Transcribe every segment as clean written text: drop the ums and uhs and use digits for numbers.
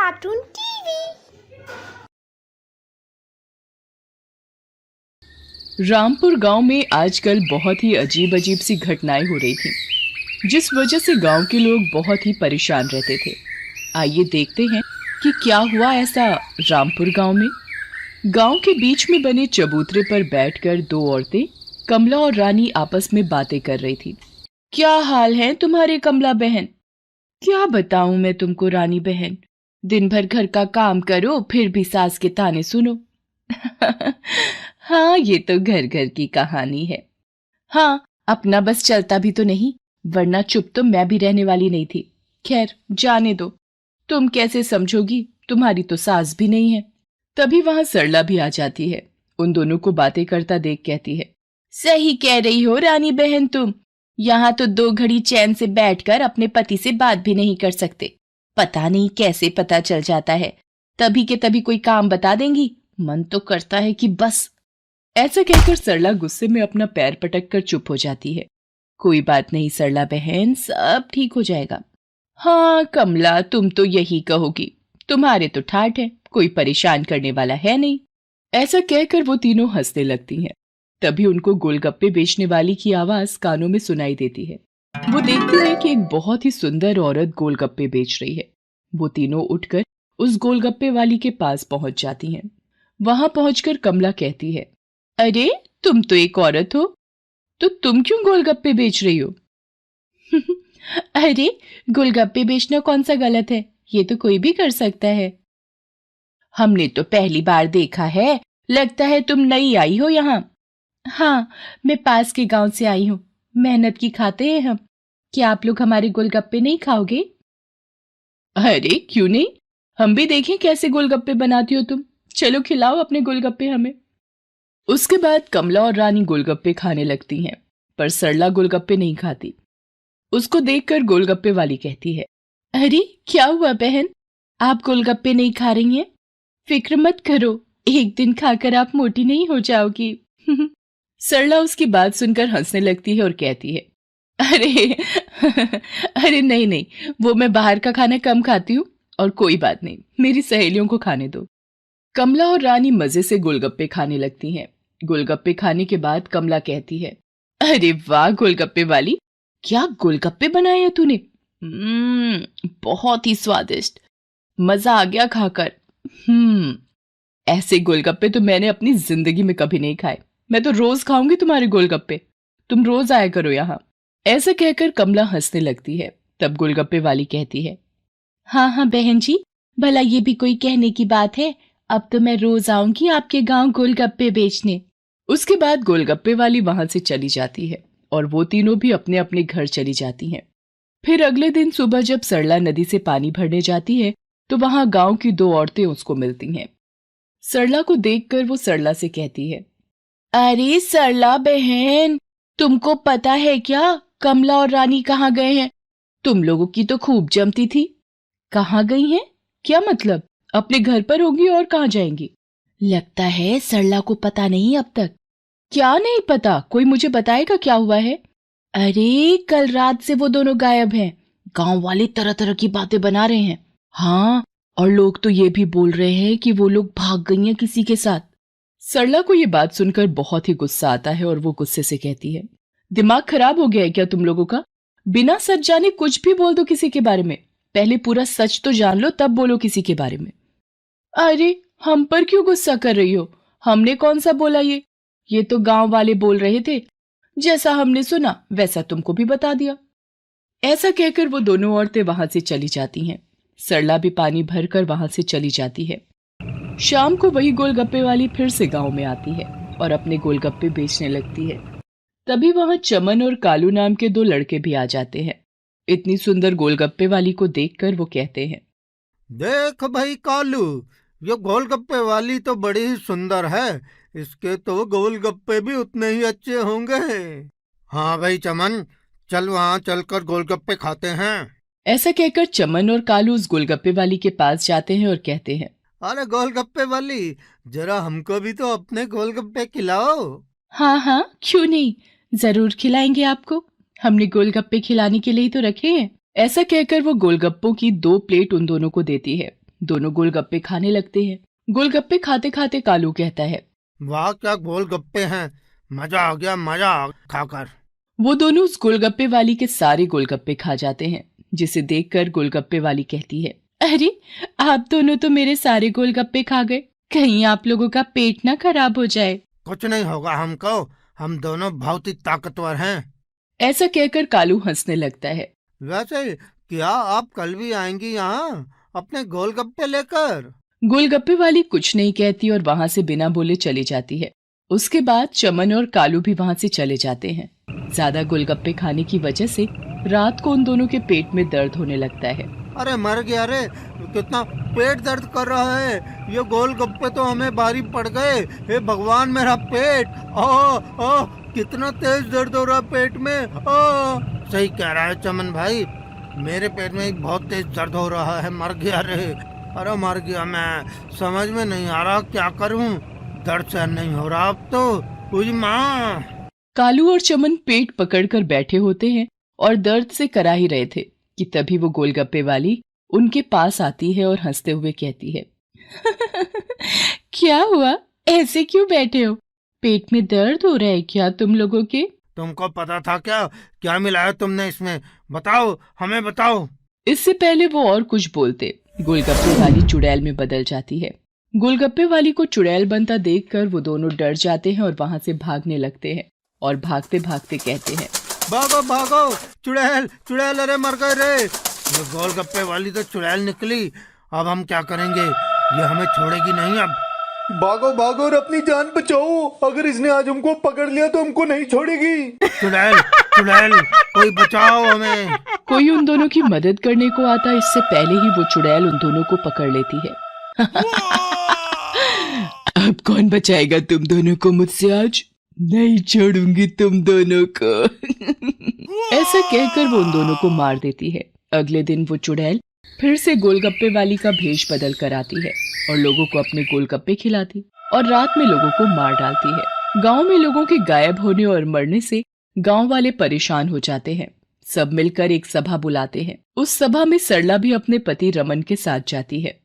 Cartoon TV. Rampur गांव में आजकल बहुत ही अजीब अजीब सी घटनाएं हो रही थीं, जिस वजह से गांव के लोग बहुत ही परेशान रहते थे। आइए देखते हैं कि क्या हुआ ऐसा रामपुर गांव में। गांव के बीच में बने चबूतरे पर बैठकर दो औरतें कमला और रानी आपस में बातें कर रही थी। क्या हाल है तुम्हारे कमला बहन? क्या बताऊं मैं तुमको रानी बहन, दिन भर घर का काम करो फिर भी सास के ताने सुनो। हाँ, ये तो घर घर की कहानी है। हाँ, अपना बस चलता भी तो नहीं, वरना चुप तो मैं भी रहने वाली नहीं थी। खैर जाने दो, तुम कैसे समझोगी, तुम्हारी तो सास भी नहीं है। तभी वहां सरला भी आ जाती है। उन दोनों को बातें करता देख कहती है, सही कह रही हो रानी बहन तुम। यहाँ तो दो घड़ी चैन से बैठकर अपने पति से बात भी नहीं कर सकते। पता नहीं कैसे पता चल जाता है, तभी के तभी कोई काम बता देंगी। मन तो करता है कि बस। ऐसा कहकर सरला गुस्से में अपना पैर पटक कर चुप हो जाती है। कोई बात नहीं सरला बहन, सब ठीक हो जाएगा। हाँ कमला, तुम तो यही कहोगी, तुम्हारे तो ठाठ है, कोई परेशान करने वाला है नहीं। ऐसा कहकर वो तीनों हंसने लगती हैं। तभी उनको गोलगप्पे बेचने वाली की आवाज कानों में सुनाई देती है। वो देखती है कि एक बहुत ही सुंदर औरत गोलगप्पे बेच रही है। वो तीनों उठकर उस गोलगप्पे वाली के पास पहुंच जाती हैं। वहां पहुंचकर कमला कहती है, अरे तुम तो एक औरत हो, तो तुम क्यों गोलगप्पे बेच रही हो? अरे गोलगप्पे बेचना कौन सा गलत है, ये तो कोई भी कर सकता है। हमने तो पहली बार देखा है, लगता है तुम नई आई हो यहाँ। हाँ, मैं पास के गांव से आई हूँ, मेहनत की खाते हैं हम। क्या आप लोग हमारे गोलगप्पे नहीं खाओगे? अरे क्यों नहीं, हम भी देखें कैसे गोलगप्पे बनाती हो तुम। चलो खिलाओ अपने गोलगप्पे हमें। उसके बाद कमला और रानी गोलगप्पे खाने लगती हैं, पर सरला गोलगप्पे नहीं खाती। उसको देखकर गोलगप्पे वाली कहती है, अरे क्या हुआ बहन, आप गोलगप्पे नहीं खा रही हैं? फिक्र मत करो, एक दिन खाकर आप मोटी नहीं हो जाओगी। सरला उसकी बात सुनकर हंसने लगती है और कहती है, अरे अरे नहीं नहीं, वो मैं बाहर का खाना कम खाती हूँ, और कोई बात नहीं, मेरी सहेलियों को खाने दो। कमला और रानी मजे से गोलगप्पे खाने लगती हैं। गोलगप्पे खाने के बाद कमला कहती है, अरे वाह गोलगप्पे वाली, क्या गोलगप्पे बनाए हैं तूने। बहुत ही स्वादिष्ट, मजा आ गया खाकर। ऐसे गोलगप्पे तो मैंने अपनी जिंदगी में कभी नहीं खाए। मैं तो रोज खाऊंगी तुम्हारे गोलगप्पे, तुम रोज आया करो यहाँ। ऐसा कहकर कमला हंसने लगती है। तब गोलगप्पे वाली कहती है, हाँ हाँ बहन जी, भला ये भी कोई कहने की बात है, अब तो मैं रोज आऊंगी आपके गांव गोलगप्पे बेचने। उसके बाद गोलगप्पे वाली वहां से चली जाती है और वो तीनों भी अपने अपने घर चली जाती हैं। फिर अगले दिन सुबह जब सरला नदी से पानी भरने जाती है तो वहां गांव की दो औरतें उसको मिलती हैं। सरला को देखकर वो सरला से कहती है, अरे सरला बहन, तुमको पता है क्या कमला और रानी कहाँ गए हैं? तुम लोगों की तो खूब जमती थी। कहाँ गई हैं? क्या मतलब, अपने घर पर होगी और कहाँ जाएंगी? लगता है सरला को पता नहीं अब तक। क्या नहीं पता, कोई मुझे बताएगा क्या हुआ है? अरे कल रात से वो दोनों गायब हैं। गांव वाले तरह तरह की बातें बना रहे हैं। हाँ, और लोग तो ये भी बोल रहे हैं कि वो लोग भाग गई हैं किसी के साथ। सरला को ये बात सुनकर बहुत ही गुस्सा आता है और वो गुस्से से कहती है, दिमाग खराब हो गया है क्या तुम लोगों का? बिना सच जाने कुछ भी बोल दो किसी के बारे में, पहले पूरा सच तो जान लो तब बोलो किसी के बारे में। अरे हम पर क्यों गुस्सा कर रही हो, हमने कौन सा बोला ये तो गांव वाले बोल रहे थे, जैसा हमने सुना वैसा तुमको भी बता दिया। ऐसा कहकर वो दोनों औरतें वहां से चली जाती हैं। सरला भी पानी भरकर वहां से चली जाती है। शाम को वही गोलगप्पे वाली फिर से गांव में आती है और अपने गोलगप्पे बेचने लगती है। तभी वहां चमन और कालू नाम के दो लड़के भी आ जाते हैं। इतनी सुंदर गोलगप्पे वाली को देखकर वो कहते हैं, देख भाई कालू, ये गोलगप्पे वाली तो बड़ी ही सुंदर है, इसके तो गोलगप्पे भी उतने ही अच्छे होंगे। हाँ भाई चमन, चल वहाँ चलकर गोलगप्पे खाते हैं। ऐसा कहकर चमन और कालू उस गोलगप्पे वाली के पास जाते हैं और कहते हैं, अरे गोलगप्पे वाली, जरा हमको भी तो अपने गोलगप्पे खिलाओ। हाँ हाँ क्यों नहीं, जरूर खिलाएंगे आपको, हमने गोलगप्पे खिलाने के लिए ही तो रखे हैं। ऐसा कहकर वो गोलगप्पों की 2 प्लेट उन दोनों को देती है। दोनों गोलगप्पे खाने लगते हैं। गोलगप्पे खाते खाते कालू कहता है, वाह क्या गोलगप्पे हैं, मजा आ गया, मजा खाकर। वो दोनों उस गोलगप्पे वाली के सारे गोलगप्पे खा जाते हैं, जिसे देखकर गोलगप्पे वाली कहती है, अरे आप दोनों तो मेरे सारे गोलगप्पे खा गए, कहीं आप लोगों का पेट ना खराब हो जाए। कुछ नहीं होगा हमको, हम दोनों बहुत ही ताकतवर हैं। ऐसा कहकर कालू हंसने लगता है। वैसे क्या आप कल भी आएंगी यहाँ अपने गोलगप्पे लेकर? गोलगप्पे वाली कुछ नहीं कहती और वहां से बिना बोले चली जाती है। उसके बाद चमन और कालू भी वहां से चले जाते हैं। ज्यादा गोलगप्पे खाने की वजह से रात को उन दोनों के पेट में दर्द होने लगता है। अरे मर गया रे, कितना पेट दर्द कर रहा है, ये गोलगप्पे तो हमें भारी पड़ गए। हे भगवान मेरा पेट, ओ कितना तेज दर्द हो रहा है पेट में। सही कह रहा है चमन भाई, मेरे पेट में बहुत तेज दर्द हो रहा है, मर गया रे, अरे मर गया मैं, समझ में नहीं आ रहा क्या करूं, दर्द सहन नहीं हो रहा अब तो। उई माँ। कालू और चमन पेट पकड़कर बैठे होते हैं और दर्द से करा ही रहे थे कि तभी वो गोलगप्पे वाली उनके पास आती है और हंसते हुए कहती है, क्या हुआ, ऐसे क्यों बैठे हो, पेट में दर्द हो रहा है क्या तुम लोगों के? तुमको पता था क्या, क्या मिलाया तुमने इसमें, बताओ हमें बताओ। इससे पहले वो और कुछ बोलते, गोलगप्पे वाली चुड़ैल में बदल जाती है। गोलगप्पे वाली को चुड़ैल बनता देखकर वो दोनों डर जाते हैं और वहां से भागने लगते हैं और भागते भागते कहते हैं, भागो भागो, चुड़ैल चुड़ैल, अरे मर गए रे, ये गोलगप्पे वाली तो चुड़ैल निकली, अब हम क्या करेंगे, ये हमें छोड़ेगी नहीं अब। भागो भागो और अपनी जान बचाओ, अगर इसने आज हमको पकड़ लिया तो हमको नहीं छोड़ेगी। चुड़ैल चुड़ैल, कोई बचाओ हमें। कोई उन दोनों की मदद करने को आता, इससे पहले ही वो चुड़ैल उन दोनों को पकड़ लेती है। अब कौन बचाएगा तुम दोनों को मुझसे आज, नहीं छोड़ूंगी तुम दोनों को। ऐसा कहकर वो उन दोनों को मार देती है। अगले दिन वो चुड़ैल फिर से गोलगप्पे वाली का भेष बदल कर आती है और लोगों को अपने गोलगप्पे खिलाती और रात में लोगों को मार डालती है। गांव में लोगों के गायब होने और मरने से गांव वाले परेशान हो जाते हैं। सब मिलकर एक सभा बुलाते हैं। उस सभा में सरला भी अपने पति रमन के साथ जाती है।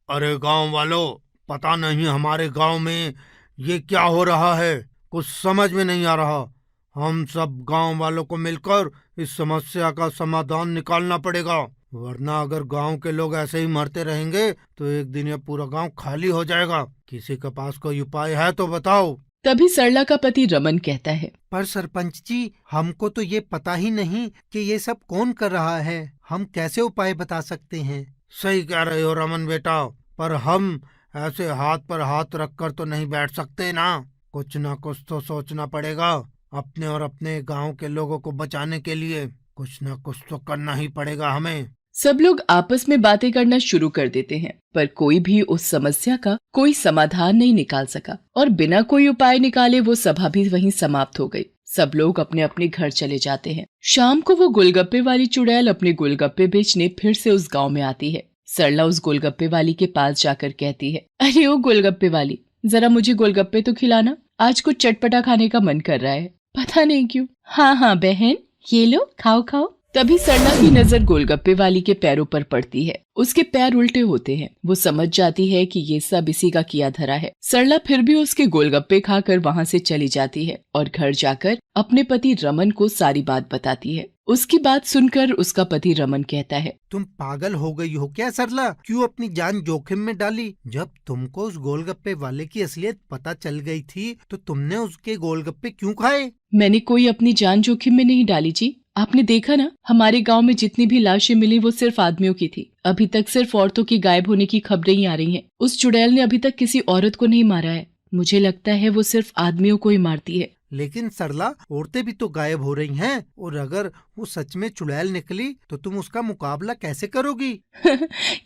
अरे गांव वालों, पता नहीं हमारे गांव में ये क्या हो रहा है, कुछ समझ में नहीं आ रहा। हम सब गांव वालों को मिलकर इस समस्या का समाधान निकालना पड़ेगा, वरना अगर गांव के लोग ऐसे ही मरते रहेंगे तो एक दिन ये पूरा गांव खाली हो जाएगा। किसी के पास कोई उपाय है तो बताओ। तभी सरला का पति रमन कहता है, पर सरपंच जी, हमको तो ये पता ही नहीं कि ये सब कौन कर रहा है, हम कैसे उपाय बता सकते हैं। सही कह रहे हो रमन बेटा, पर हम ऐसे हाथ पर हाथ रखकर तो नहीं बैठ सकते ना, कुछ ना कुछ तो सोचना पड़ेगा। अपने और अपने गांव के लोगों को बचाने के लिए कुछ ना कुछ तो करना ही पड़ेगा हमें। सब लोग आपस में बातें करना शुरू कर देते हैं, पर कोई भी उस समस्या का कोई समाधान नहीं निकाल सका और बिना कोई उपाय निकाले वो सभा भी वहीं समाप्त हो गई। सब लोग अपने अपने घर चले जाते हैं। शाम को वो गोलगप्पे वाली चुड़ैल अपने गोलगप्पे बेचने फिर से उस गांव में आती है। सरला उस गोलगप्पे वाली के पास जाकर कहती है, अरे ओ गोलगप्पे वाली, जरा मुझे गोलगप्पे तो खिलाना, आज कुछ चटपटा खाने का मन कर रहा है, पता नहीं क्यों। हाँ हाँ बहन, ये लो, खाओ खाओ। तभी सरला की नजर गोलगप्पे वाली के पैरों पर पड़ती है। उसके पैर उल्टे होते हैं। वो समझ जाती है कि ये सब इसी का किया धरा है। सरला फिर भी उसके गोलगप्पे खाकर वहाँ से चली जाती है और घर जाकर अपने पति रमन को सारी बात बताती है। उसकी बात सुनकर उसका पति रमन कहता है, तुम पागल हो गई हो क्या सरला, क्यों अपनी जान जोखिम में डाली? जब तुमको उस गोलगप्पे वाले की असलियत पता चल गई थी तो तुमने उसके गोलगप्पे क्यों खाए? मैंने कोई अपनी जान जोखिम में नहीं डाली जी। आपने देखा ना, हमारे गांव में जितनी भी लाशें मिली वो सिर्फ आदमियों की थी। अभी तक सिर्फ औरतों की गायब होने की खबरें ही आ रही हैं। उस चुड़ैल ने अभी तक किसी औरत को नहीं मारा है। मुझे लगता है वो सिर्फ आदमियों को ही मारती है। लेकिन सरला, औरतें भी तो गायब हो रही हैं, और अगर वो सच में चुड़ैल निकली तो तुम उसका मुकाबला कैसे करोगी?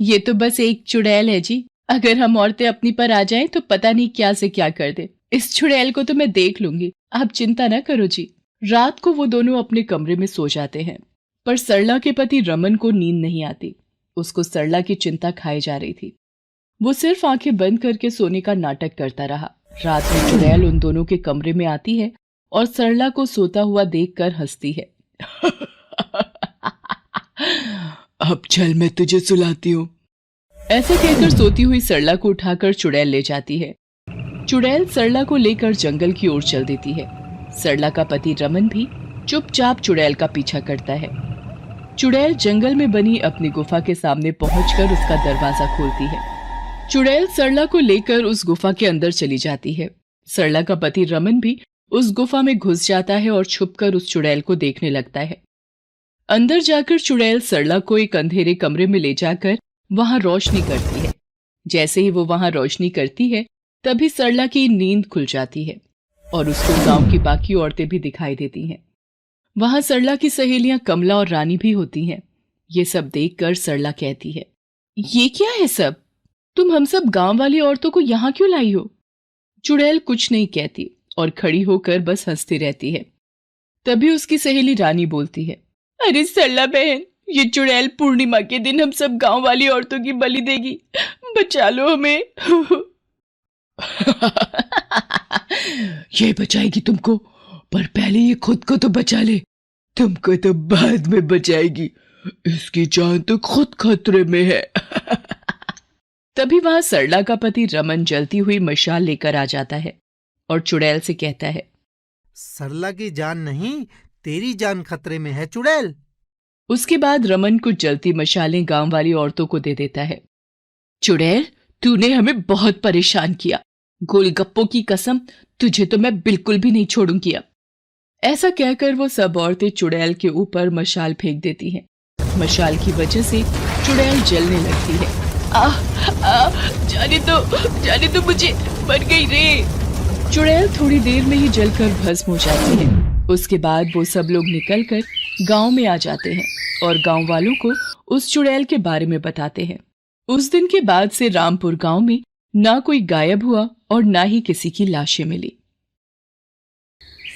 ये तो बस एक चुड़ैल है जी। अगर हम औरतें अपनी पर आ जाएं तो पता नहीं क्या से क्या कर दे। इस चुड़ैल को तो मैं देख लूंगी, आप चिंता न करो जी। रात को वो दोनों अपने कमरे में सो जाते हैं, पर सरला के पति रमन को नींद नहीं आती। उसको सरला की चिंता खाई जा रही थी। वो सिर्फ आंखें बंद करके सोने का नाटक करता रहा। रात में चुड़ैल उन दोनों के कमरे में आती है और सरला को सोता हुआ देखकर हंसती है। अब चल, मैं तुझे सुलाती हूँ। ऐसा कहकर सोती हुई सरला को उठाकर चुड़ैल ले जाती है। चुड़ैल सरला को लेकर जंगल की ओर चल देती है। सरला का पति रमन भी चुपचाप चुड़ैल का पीछा करता है। चुड़ैल जंगल में बनी अपनी गुफा के सामने पहुंचकर उसका दरवाजा खोलती है। चुड़ैल सरला को लेकर उस गुफा के अंदर चली जाती है। सरला का पति रमन भी उस गुफा में घुस जाता है और छुपकर उस चुड़ैल को देखने लगता है। अंदर जाकर चुड़ैल सरला को एक अंधेरे कमरे में ले जाकर वहां रोशनी करती है। जैसे ही वो वहां रोशनी करती है तभी सरला की नींद खुल जाती है और उसको गांव की बाकी औरतें भी दिखाई देती हैं। वहां सरला की सहेलियां कमला और रानी भी होती हैं। ये सब देखकर सरला कहती है, ये क्या है सब? तुम हम सब गांव वाली औरतों को यहाँ क्यों लाई हो? चुड़ैल कुछ नहीं कहती और खड़ी होकर बस हंसती रहती है। तभी उसकी सहेली रानी बोलती है, अरे सरला बहन, ये चुड़ैल पूर्णिमा के दिन हम सब गांव वाली औरतों की बलि देगी, बचा लो हमें। ये बचाएगी तुमको, पर पहले ये खुद को तो बचा ले, तुमको तो बाद में बचाएगी, इसकी जान तो खुद खतरे में है। तभी वहां सरला का पति रमन जलती हुई मशाल लेकर आ जाता है और चुड़ैल से कहता है, सरला की जान नहीं, तेरी जान खतरे में है चुड़ैल। उसके बाद रमन कुछ जलती मशालें गांव वाली औरतों को दे देता है। चुड़ैल, तूने हमें बहुत परेशान किया, गोलगप्पों की कसम, तुझे तो मैं बिल्कुल भी नहीं छोड़ूंगी अब। ऐसा कहकर वो सब औरतें चुड़ैल के ऊपर मशाल फेंक देती हैं। मशाल की वजह से चुड़ैल जलने लगती है। जाने दो मुझे, मर गई रे। चुड़ैल थोड़ी देर में ही जलकर भस्म हो जाती है। उसके बाद वो सब लोग निकलकर गांव में आ जाते हैं और गांव वालों को उस चुड़ैल के बारे में बताते हैं। उस दिन के बाद से रामपुर गांव में ना कोई गायब हुआ और ना ही किसी की लाशें मिली।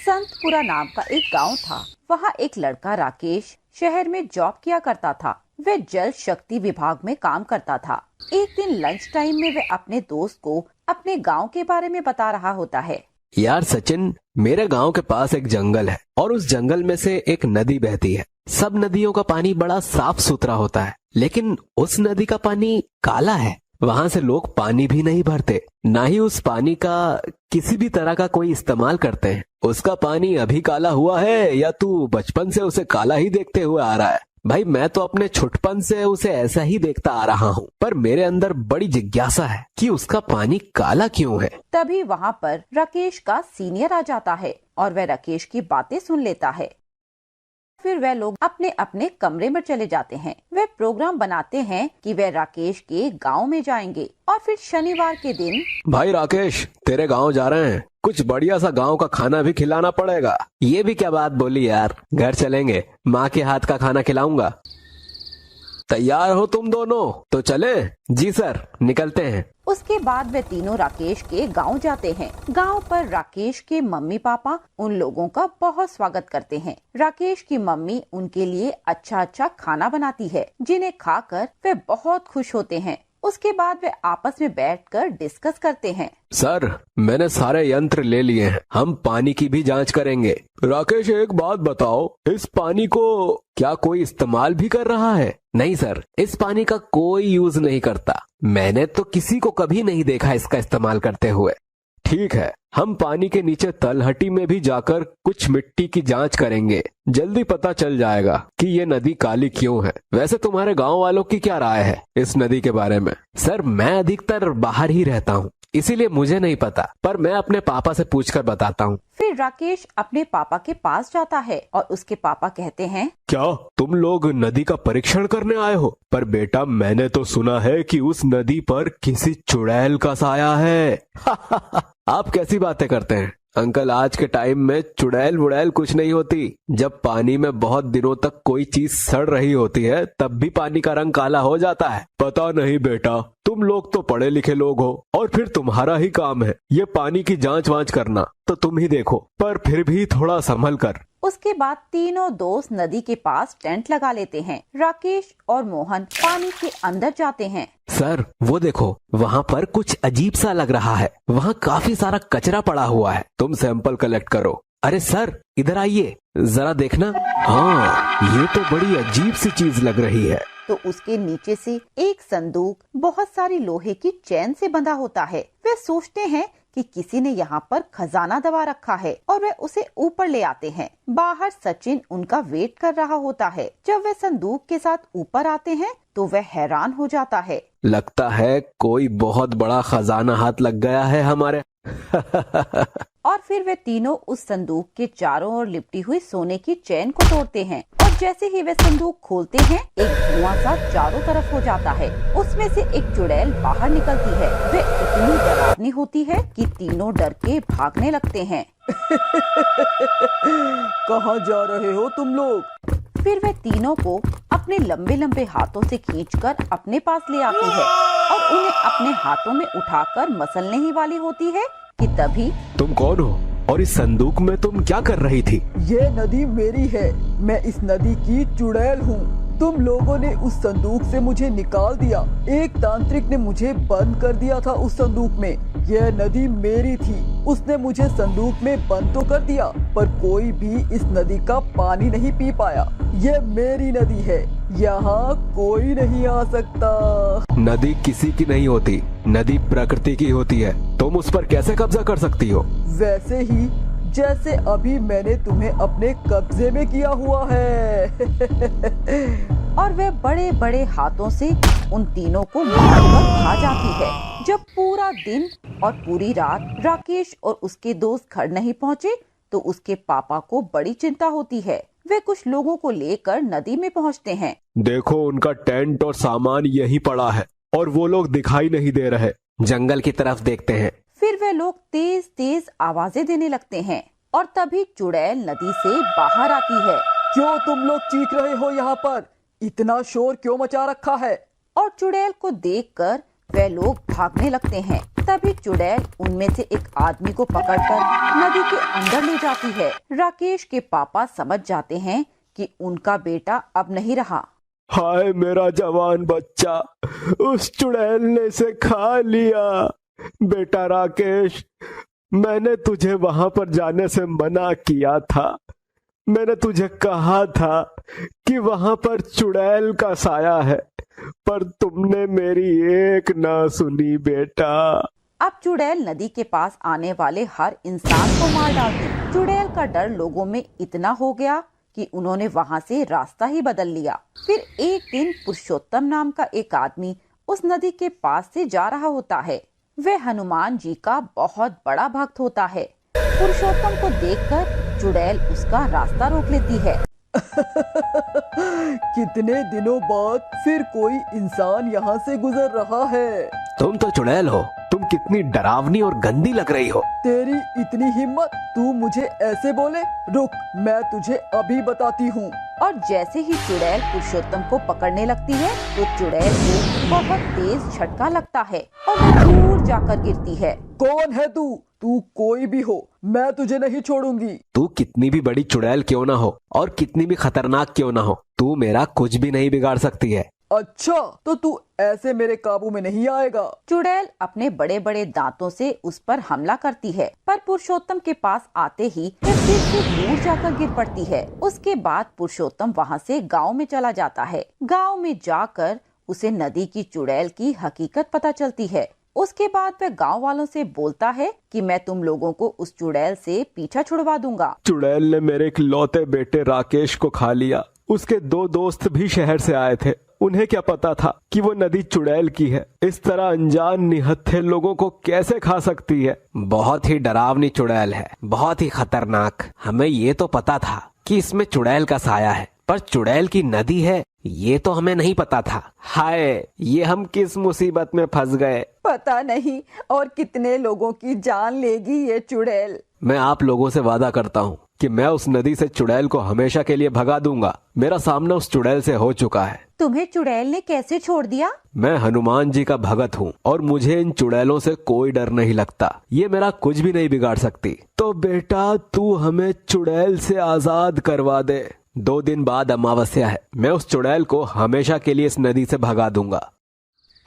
संतपुरा नाम का एक गांव था। वहाँ एक लड़का राकेश शहर में जॉब किया करता था। वह जल शक्ति विभाग में काम करता था। एक दिन लंच टाइम में वह अपने दोस्त को अपने गांव के बारे में बता रहा होता है। यार सचिन, मेरे गांव के पास एक जंगल है और उस जंगल में से एक नदी बहती है। सब नदियों का पानी बड़ा साफ सुथरा होता है, लेकिन उस नदी का पानी काला है। वहाँ से लोग पानी भी नहीं भरते, ना ही उस पानी का किसी भी तरह का कोई इस्तेमाल करते हैं। उसका पानी अभी काला हुआ है या तू बचपन से उसे काला ही देखते हुए आ रहा है? भाई, मैं तो अपने छुटपन से उसे ऐसा ही देखता आ रहा हूँ, पर मेरे अंदर बड़ी जिज्ञासा है कि उसका पानी काला क्यों है। तभी वहाँ पर राकेश का सीनियर आ जाता है और वह राकेश की बातें सुन लेता है। फिर वह लोग अपने अपने कमरे में चले जाते हैं। वे प्रोग्राम बनाते हैं कि वे राकेश के गांव में जाएंगे और फिर शनिवार के दिन, भाई राकेश, तेरे गांव जा रहे हैं, कुछ बढ़िया सा गांव का खाना भी खिलाना पड़ेगा। ये भी क्या बात बोली यार, घर चलेंगे, माँ के हाथ का खाना खिलाऊंगा। तैयार हो तुम दोनों? तो चले। जी सर, निकलते हैं। उसके बाद वे तीनों राकेश के गांव जाते हैं। गांव पर राकेश के मम्मी पापा उन लोगों का बहुत स्वागत करते हैं। राकेश की मम्मी उनके लिए अच्छा अच्छा खाना बनाती है, जिन्हें खाकर वे बहुत खुश होते हैं। उसके बाद वे आपस में बैठकर डिस्कस करते हैं। सर, मैंने सारे यंत्र ले लिए हैं, हम पानी की भी जांच करेंगे। राकेश, एक बात बताओ, इस पानी को क्या कोई इस्तेमाल भी कर रहा है? नहीं सर, इस पानी का कोई यूज नहीं करता। मैंने तो किसी को कभी नहीं देखा इसका इस्तेमाल करते हुए। ठीक है, हम पानी के नीचे तलहटी में भी जाकर कुछ मिट्टी की जांच करेंगे, जल्दी पता चल जाएगा कि ये नदी काली क्यों है। वैसे तुम्हारे गांव वालों की क्या राय है इस नदी के बारे में? सर, मैं अधिकतर बाहर ही रहता हूँ, इसीलिए मुझे नहीं पता, पर मैं अपने पापा से पूछकर बताता हूँ। फिर राकेश अपने पापा के पास जाता है और उसके पापा कहते हैं, क्या तुम लोग नदी का परीक्षण करने आए हो? पर बेटा, मैंने तो सुना है कि उस नदी पर किसी चुड़ैल का साया है। आप कैसी बातें करते हैं अंकल? आज के टाइम में चुड़ैल वुड़ैल कुछ नहीं होती। जब पानी में बहुत दिनों तक कोई चीज सड़ रही होती है तब भी पानी का रंग काला हो जाता है। पता नहीं बेटा, तुम लोग तो पढ़े लिखे लोग हो और फिर तुम्हारा ही काम है ये पानी की जांच वांच करना, तो तुम ही देखो, पर फिर भी थोड़ा संभल कर। उसके बाद तीनों दोस्त नदी के पास टेंट लगा लेते हैं। राकेश और मोहन पानी के अंदर जाते हैं। सर, वो देखो, वहाँ पर कुछ अजीब सा लग रहा है। वहाँ काफी सारा कचरा पड़ा हुआ है। तुम सैंपल कलेक्ट करो अरे सर, इधर आइए, जरा देखना। हाँ, ये तो बड़ी अजीब सी चीज लग रही है। तो उसके नीचे से एक संदूक बहुत सारी लोहे की चैन से बंधा होता है। वे सोचते हैं कि किसी ने यहाँ पर खजाना दबा रखा है और वे उसे ऊपर ले आते हैं। बाहर सचिन उनका वेट कर रहा होता है। जब वे संदूक के साथ ऊपर आते हैं तो वह हैरान हो जाता है। लगता है कोई बहुत बड़ा खजाना हाथ लग गया है हमारे। और फिर वे तीनों उस संदूक के चारों ओर लिपटी हुई सोने की चैन को तोड़ते हैं और जैसे ही वे संदूक खोलते हैं एक धुआं सा चारों तरफ हो जाता है। उसमें से एक चुड़ैल बाहर निकलती है। वे इतनी डरावनी होती है कि तीनों डर के भागने लगते हैं। कहाँ जा रहे हो तुम लोग? फिर वे तीनों को अपने लंबे लंबे हाथों से खींचकर अपने पास ले आती है और उन्हें अपने हाथों में उठाकर मसलने ही वाली होती है कि तभी तुम कौन हो और इस संदूक में तुम क्या कर रही थी? ये नदी मेरी है, मैं इस नदी की चुड़ैल हूँ। तुम लोगों ने उस संदूक से मुझे निकाल दिया। एक तांत्रिक ने मुझे बंद कर दिया था उस संदूक में। यह नदी मेरी थी, उसने मुझे संदूक में बंद तो कर दिया पर कोई भी इस नदी का पानी नहीं पी पाया। यह मेरी नदी है, यहाँ कोई नहीं आ सकता। नदी किसी की नहीं होती, नदी प्रकृति की होती है। तुम उस पर कैसे कब्जा कर सकती हो? वैसे ही जैसे अभी मैंने तुम्हें अपने कब्जे में किया हुआ है। और वह बड़े बड़े हाथों से उन तीनों को मारकर खा जाती है। जब पूरा दिन और पूरी रात राकेश और उसके दोस्त घर नहीं पहुँचे तो उसके पापा को बड़ी चिंता होती है। वे कुछ लोगों को लेकर नदी में पहुँचते हैं। देखो, उनका टेंट और सामान यहीं पड़ा है और वो लोग दिखाई नहीं दे रहे। जंगल की तरफ देखते हैं। फिर वे लोग तेज तेज आवाजें देने लगते हैं और तभी चुड़ैल नदी से बाहर आती है। क्यों तुम लोग चीख रहे हो यहाँ पर? इतना शोर क्यों मचा रखा है? और चुड़ैल को देखकर वे लोग भागने लगते हैं। तभी चुड़ैल उनमें से एक आदमी को पकड़कर नदी के अंदर ले जाती है। राकेश के पापा समझ जाते हैं कि उनका बेटा अब नहीं रहा। हाय मेरा जवान बच्चा, उस चुड़ैल ने इसे खा लिया। बेटा राकेश, मैंने तुझे वहां पर जाने से मना किया था। मैंने तुझे कहा था कि वहां पर चुड़ैल का साया है, पर तुमने मेरी एक ना सुनी बेटा। अब चुड़ैल नदी के पास आने वाले हर इंसान को मार डालती। चुड़ैल का डर लोगों में इतना हो गया कि उन्होंने वहां से रास्ता ही बदल लिया। फिर एक दिन पुरुषोत्तम नाम का एक आदमी उस नदी के पास से जा रहा होता है। वह हनुमान जी का बहुत बड़ा भक्त होता है। पुरुषोत्तम को देखकर चुड़ैल उसका रास्ता रोक लेती है। कितने दिनों बाद फिर कोई इंसान यहाँ से गुजर रहा है। तुम तो चुड़ैल हो, तुम कितनी डरावनी और गंदी लग रही हो। तेरी इतनी हिम्मत, तू मुझे ऐसे बोले? रुक, मैं तुझे अभी बताती हूँ। और जैसे ही चुड़ैल पुरुषोत्तम को पकड़ने लगती है तो चुड़ैल को बहुत तेज झटका लगता है और वह दूर जाकर गिरती है। कौन है तू? तू कोई भी हो, मैं तुझे नहीं छोड़ूंगी। तू कितनी भी बड़ी चुड़ैल क्यों ना हो और कितनी भी खतरनाक क्यों ना हो, तू मेरा कुछ भी नहीं बिगाड़ सकती है। अच्छा, तो तू ऐसे मेरे काबू में नहीं आएगा। चुड़ैल अपने बड़े बड़े दांतों से उस पर हमला करती है, पर पुरुषोत्तम के पास आते ही वह फिर से दूर जाकर गिर पड़ती है। उसके बाद पुरुषोत्तम वहाँ से गांव में चला जाता है। गांव में जाकर उसे नदी की चुड़ैल की हकीकत पता चलती है। उसके बाद वह गांव वालों से बोलता है कि मैं तुम लोगों को उस चुड़ैल से पीछा छुड़वा दूंगा। चुड़ैल ने मेरे इकलौते बेटे राकेश को खा लिया। उसके 2 दोस्त भी शहर से आए थे। उन्हें क्या पता था कि वो नदी चुड़ैल की है। इस तरह अनजान निहत्थे लोगों को कैसे खा सकती है। बहुत ही डरावनी चुड़ैल है, बहुत ही खतरनाक। हमें ये तो पता था कि इसमें चुड़ैल का साया है, पर चुड़ैल की नदी है ये तो हमें नहीं पता था। हाय, ये हम किस मुसीबत में फंस गए। पता नहीं और कितने लोगों की जान लेगी ये चुड़ैल। मैं आप लोगों से वादा करता हूँ कि मैं उस नदी से चुड़ैल को हमेशा के लिए भगा दूंगा। मेरा सामना उस चुड़ैल से हो चुका है। तुम्हें चुड़ैल ने कैसे छोड़ दिया? मैं हनुमान जी का भगत हूँ और मुझे इन चुड़ैलों से कोई डर नहीं लगता। ये मेरा कुछ भी नहीं बिगाड़ सकती। तो बेटा, तू हमें चुड़ैल से आजाद करवा दे। 2 दिन बाद अमावस्या है। मैं उस चुड़ैल को हमेशा के लिए इस नदी से भगा दूंगा।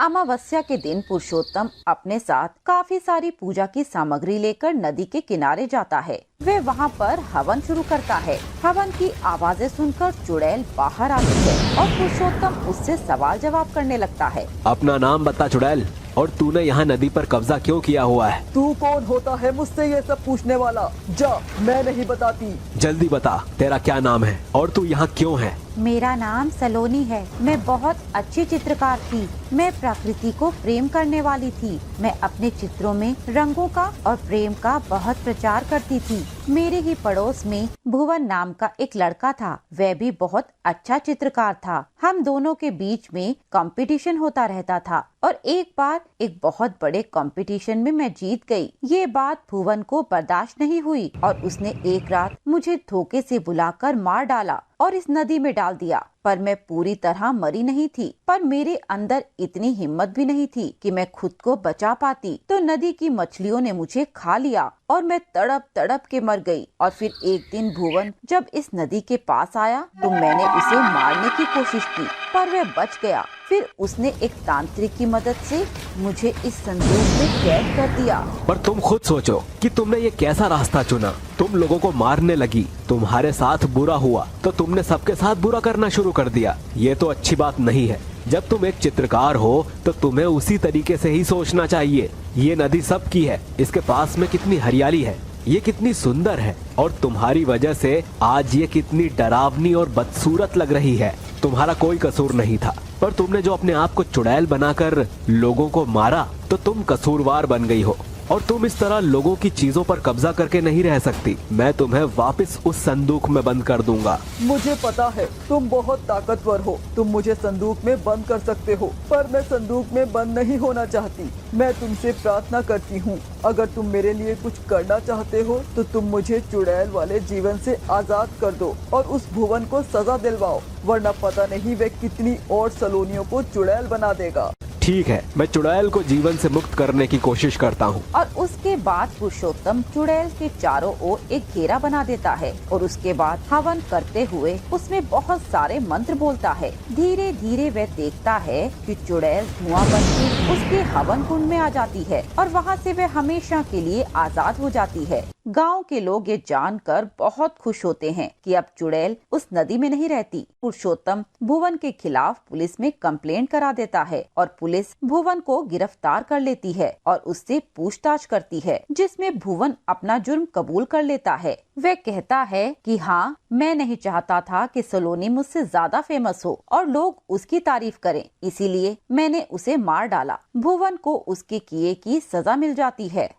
अमावस्या के दिन पुरुषोत्तम अपने साथ काफी सारी पूजा की सामग्री लेकर नदी के किनारे जाता है। वह वहाँ पर हवन शुरू करता है। हवन की आवाजें सुनकर चुड़ैल बाहर आती है और पुरुषोत्तम उससे सवाल जवाब करने लगता है। अपना नाम बता चुड़ैल, और तूने यहाँ नदी पर कब्जा क्यों किया हुआ है? तू कौन होता है मुझसे ये सब पूछने वाला? जा, मैं नहीं बताती। जल्दी बता, तेरा क्या नाम है और तू यहाँ क्यों है? मेरा नाम सलोनी है। मैं बहुत अच्छी चित्रकार थी। मैं प्रकृति को प्रेम करने वाली थी। मैं अपने चित्रों में रंगों का और प्रेम का बहुत प्रचार करती थी। मेरे ही पड़ोस में भुवन नाम का एक लड़का था। वह भी बहुत अच्छा चित्रकार था। हम दोनों के बीच में कंपटीशन होता रहता था और एक बार एक बहुत बड़े कंपटीशन में मैं जीत गई। ये बात भुवन को बर्दाश्त नहीं हुई और उसने एक रात मुझे धोखे से बुलाकर मार डाला और इस नदी में डाल दिया। पर मैं पूरी तरह मरी नहीं थी, पर मेरे अंदर इतनी हिम्मत भी नहीं थी कि मैं खुद को बचा पाती। तो नदी की मछलियों ने मुझे खा लिया और मैं तड़प तड़प के मर गई। और फिर एक दिन भुवन जब इस नदी के पास आया तो मैंने उसे मारने की कोशिश की, पर वह बच गया। फिर उसने एक तांत्रिक की मदद से मुझे इस संदूक में कैद कर दिया। पर तुम खुद सोचो कि तुमने ये कैसा रास्ता चुना। तुम लोगों को मारने लगी, तुम्हारे साथ बुरा हुआ तो तुमने सबके साथ बुरा करना शुरू कर दिया। ये तो अच्छी बात नहीं है। जब तुम एक चित्रकार हो तो तुम्हें उसी तरीके से ही सोचना चाहिए। ये नदी सबकी है, इसके पास में कितनी हरियाली है, ये कितनी सुंदर है, और तुम्हारी वजह से आज ये कितनी डरावनी और बदसूरत लग रही है। तुम्हारा कोई कसूर नहीं था, पर तुमने जो अपने आप को चुड़ैल बनाकर लोगों को मारा तो तुम कसूरवार बन गई हो। और तुम इस तरह लोगों की चीजों पर कब्जा करके नहीं रह सकती। मैं तुम्हें वापस उस संदूक में बंद कर दूंगा। मुझे पता है तुम बहुत ताकतवर हो, तुम मुझे संदूक में बंद कर सकते हो, पर मैं संदूक में बंद नहीं होना चाहती। मैं तुमसे प्रार्थना करती हूँ, अगर तुम मेरे लिए कुछ करना चाहते हो तो तुम मुझे चुड़ैल वाले जीवन से आजाद कर दो और उस भुवन को सजा दिलवाओ, वरना पता नहीं वह कितनी और सलोनियों को चुड़ैल बना देगा। ठीक है, मैं चुड़ैल को जीवन से मुक्त करने की कोशिश करता हूँ। और उसके बाद पुरुषोत्तम चुड़ैल के चारों ओर एक घेरा बना देता है और उसके बाद हवन करते हुए उसमें बहुत सारे मंत्र बोलता है। धीरे धीरे वह देखता है कि चुड़ैल धुआं बनकर उसके हवन कुंड में आ जाती है और वहाँ से वह हमेशा के लिए आजाद हो जाती है। गांव के लोग ये जानकर बहुत खुश होते हैं कि अब चुड़ैल उस नदी में नहीं रहती। पुरुषोत्तम भुवन के खिलाफ पुलिस में कंप्लेंट करा देता है और पुलिस भुवन को गिरफ्तार कर लेती है और उससे पूछताछ करती है, जिसमें भुवन अपना जुर्म कबूल कर लेता है। वह कहता है कि हाँ, मैं नहीं चाहता था कि सलोनी मुझसे ज्यादा फेमस हो और लोग उसकी तारीफ करें, इसीलिए मैंने उसे मार डाला। भुवन को उसके किए की सजा मिल जाती है।